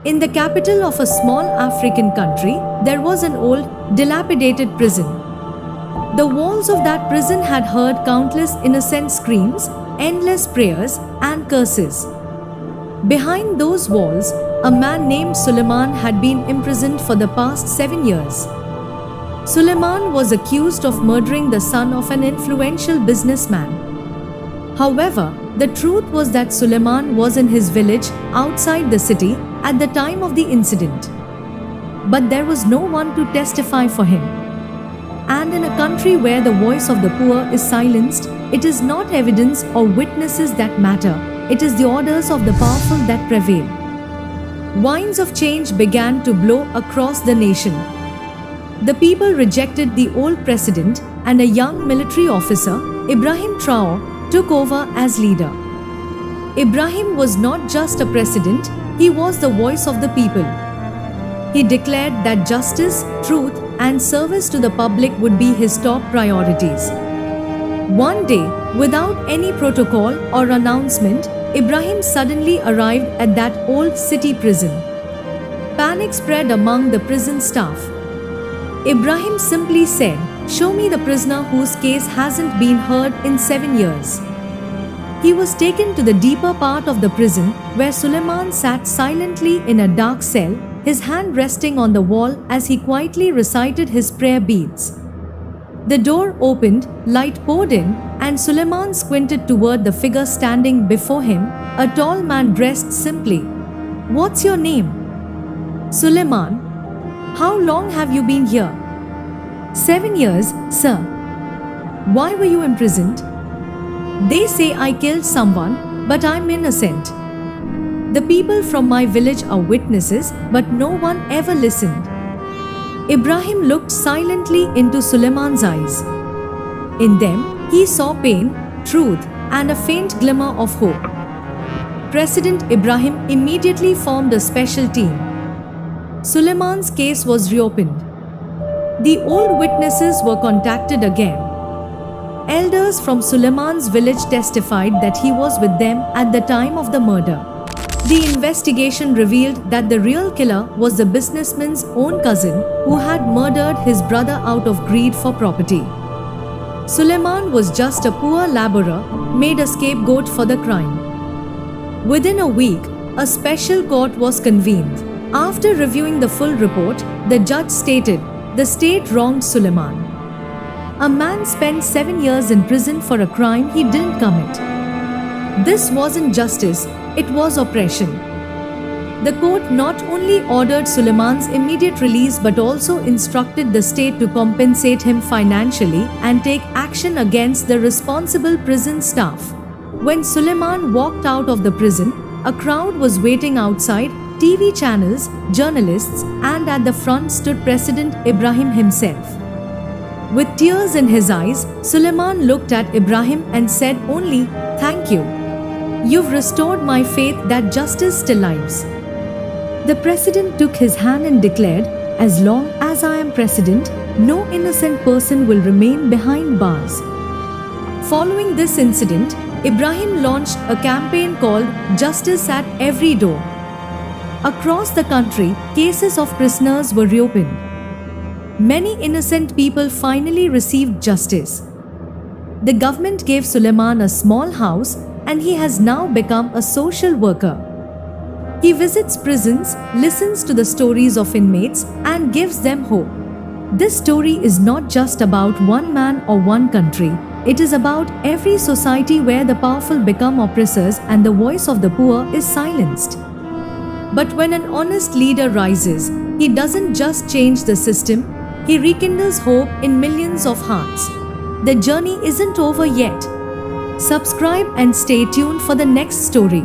In the capital of a small African country, there was an old, dilapidated prison. The walls of that prison had heard countless innocent screams, endless prayers, and curses. Behind those walls, a man named Suleiman had been imprisoned for the past 7 years. Suleiman was accused of murdering the son of an influential businessman. However, the truth was that Suleiman was in his village outside the city at the time of the incident. But there was no one to testify for him. And in a country where the voice of the poor is silenced, it is not evidence or witnesses that matter, it is the orders of the powerful that prevail. Winds of change began to blow across the nation. The people rejected the old president, and a young military officer, Ibrahim Traore, took over as leader. Ibrahim was not just a president, he was the voice of the people. He declared that justice, truth, and service to the public would be his top priorities. One day, without any protocol or announcement, Ibrahim suddenly arrived at that old city prison. Panic spread among the prison staff. Ibrahim simply said, "Show me the prisoner whose case hasn't been heard in 7 years." He was taken to the deeper part of the prison, where Suleiman sat silently in a dark cell, his hand resting on the wall as he quietly recited his prayer beads. The door opened, light poured in, and Suleiman squinted toward the figure standing before him, a tall man dressed simply. "What's your name?" "Suleiman." "How long have you been here?" "7 years, sir." "Why were you imprisoned?" "They say I killed someone, but I'm innocent. The people from my village are witnesses, but no one ever listened." Ibrahim looked silently into Suleiman's eyes. In them, he saw pain, truth, and a faint glimmer of hope. President Ibrahim immediately formed a special team. Suleiman's case was reopened. The old witnesses were contacted again. Elders from Suleiman's village testified that he was with them at the time of the murder. The investigation revealed that the real killer was the businessman's own cousin, who had murdered his brother out of greed for property. Suleiman was just a poor laborer, made a scapegoat for the crime. Within a week, a special court was convened. After reviewing the full report, the judge stated, "The state wronged Suleiman. A man spent 7 years in prison for a crime he didn't commit. This wasn't justice, it was oppression." The court not only ordered Suleiman's immediate release but also instructed the state to compensate him financially and take action against the responsible prison staff. When Suleiman walked out of the prison, a crowd was waiting outside, TV channels, journalists, and at the front stood President Ibrahim himself. With tears in his eyes, Suleiman looked at Ibrahim and said only, "Thank you. You've restored my faith that justice still lives." The president took his hand and declared, "As long as I am president, no innocent person will remain behind bars." Following this incident, Ibrahim launched a campaign called Justice at Every Door. Across the country, cases of prisoners were reopened. Many innocent people finally received justice. The government gave Suleiman a small house, and he has now become a social worker. He visits prisons, listens to the stories of inmates, and gives them hope. This story is not just about one man or one country. It is about every society where the powerful become oppressors and the voice of the poor is silenced. But when an honest leader rises, he doesn't just change the system, he rekindles hope in millions of hearts. The journey isn't over yet. Subscribe and stay tuned for the next story.